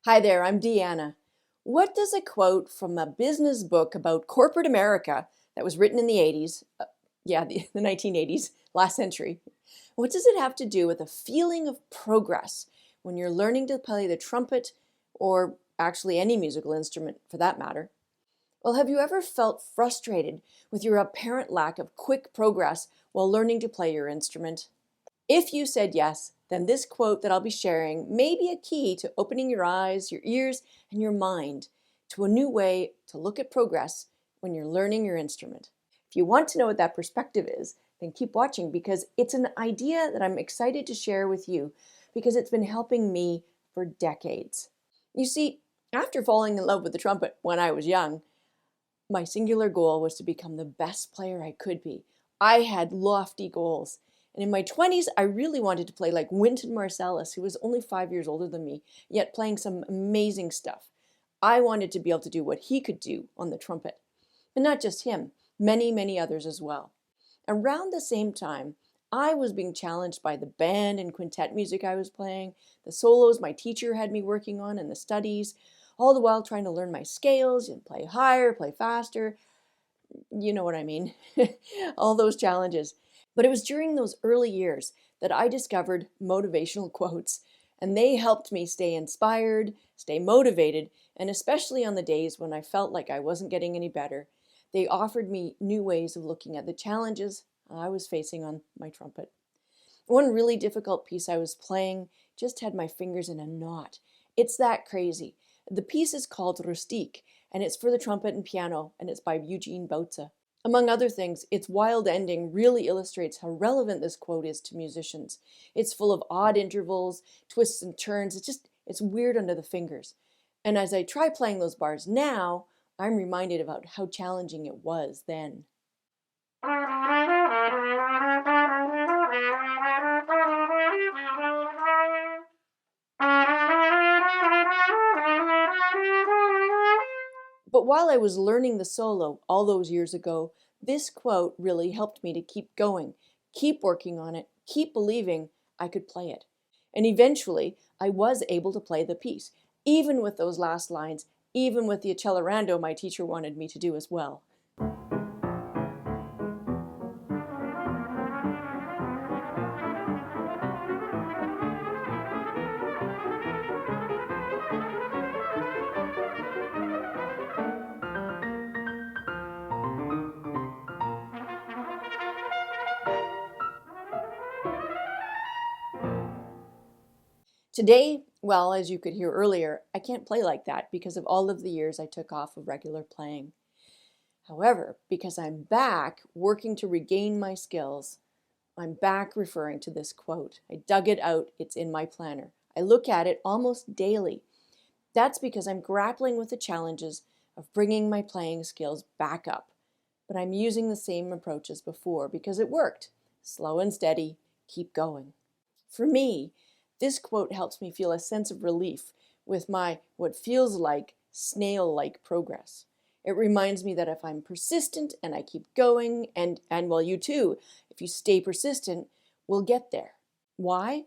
Hi there, I'm Deanna. What does a quote from a business book about corporate America that was written in the 80s, the 1980s, last century, what does it have to do with a feeling of progress when you're learning to play the trumpet or actually any musical instrument for that matter? Well, have you ever felt frustrated with your apparent lack of quick progress while learning to play your instrument? If you said yes, then this quote that I'll be sharing may be a key to opening your eyes, your ears, and your mind to a new way to look at progress when you're learning your instrument. If you want to know what that perspective is, then keep watching because it's an idea that I'm excited to share with you because it's been helping me for decades. You see, after falling in love with the trumpet when I was young, my singular goal was to become the best player I could be. I had lofty goals. And in my 20s, I really wanted to play like Wynton Marsalis, who was only 5 years older than me, yet playing some amazing stuff. I wanted to be able to do what he could do on the trumpet. And not just him, many, many others as well. Around the same time, I was being challenged by the band and quintet music I was playing, the solos my teacher had me working on, and the studies, all the while trying to learn my scales and play higher, play faster. You know what I mean. All those challenges. But it was during those early years that I discovered motivational quotes, and they helped me stay inspired, stay motivated, and especially on the days when I felt like I wasn't getting any better, they offered me new ways of looking at the challenges I was facing on my trumpet. One really difficult piece I was playing just had my fingers in a knot. It's that crazy. The piece is called Rustique, and it's for the trumpet and piano, and it's by Eugene Bauza. Among other things, its wild ending really illustrates how relevant this quote is to musicians. It's full of odd intervals, twists and turns. It's weird under the fingers. And as I try playing those bars now, I'm reminded about how challenging it was then. But while I was learning the solo all those years ago, this quote really helped me to keep going, keep working on it, keep believing I could play it. And eventually, I was able to play the piece, even with those last lines, even with the accelerando my teacher wanted me to do as well. Today, well, as you could hear earlier, I can't play like that because of all of the years I took off of regular playing. However, because I'm back working to regain my skills, I'm back referring to this quote. I dug it out, it's in my planner. I look at it almost daily. That's because I'm grappling with the challenges of bringing my playing skills back up. But I'm using the same approach as before because it worked. Slow and steady, keep going. For me, this quote helps me feel a sense of relief with my what feels like snail-like progress. It reminds me that if I'm persistent and I keep going, and well, you too, if you stay persistent, we'll get there. Why?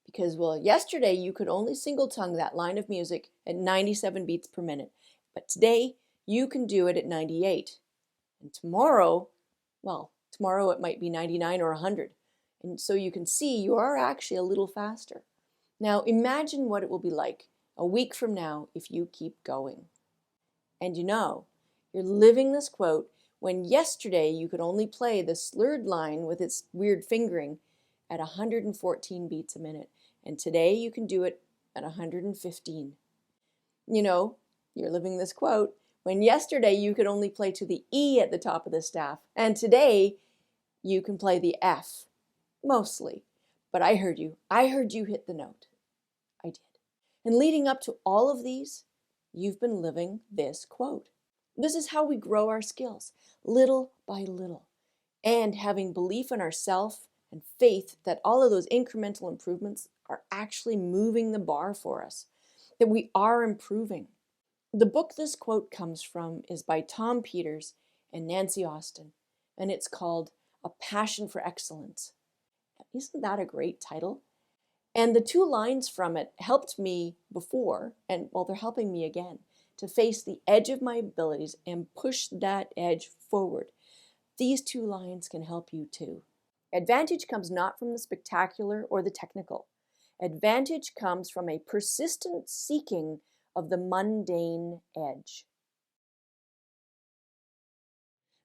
Because, well, yesterday you could only single tongue that line of music at 97 beats per minute, but today you can do it at 98. And tomorrow, well, tomorrow it might be 99 or 100. And so you can see you are actually a little faster. Now imagine what it will be like a week from now if you keep going. And you know, you're living this quote when yesterday you could only play the slurred line with its weird fingering at 114 beats a minute. And today you can do it at 115. You know, you're living this quote when yesterday you could only play to the E at the top of the staff. And today you can play the F, mostly. But I heard you. I heard you hit the note. I did. And leading up to all of these, you've been living this quote. This is how we grow our skills, little by little, and having belief in ourselves and faith that all of those incremental improvements are actually moving the bar for us, that we are improving. The book this quote comes from is by Tom Peters and Nancy Austin, and it's called A Passion for Excellence. Isn't that a great title? And the two lines from it helped me before, and well, they're helping me again, to face the edge of my abilities and push that edge forward. These two lines can help you too. Advantage comes not from the spectacular or the technical. Advantage comes from a persistent seeking of the mundane edge.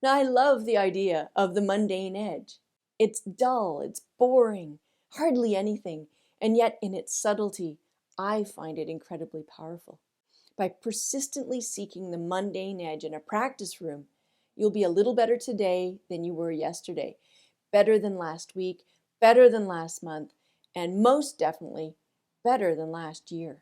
Now, I love the idea of the mundane edge. It's dull, it's boring, hardly anything, and yet in its subtlety, I find it incredibly powerful. By persistently seeking the mundane edge in a practice room, you'll be a little better today than you were yesterday, better than last week, better than last month, and most definitely better than last year.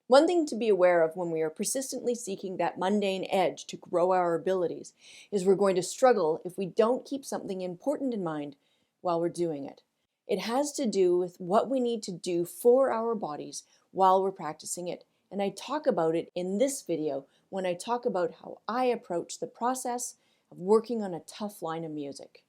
One thing to be aware of when we are persistently seeking that mundane edge to grow our abilities is we're going to struggle if we don't keep something important in mind while we're doing it. It has to do with what we need to do for our bodies while we're practicing it. And I talk about it in this video when I talk about how I approach the process of working on a tough line of music.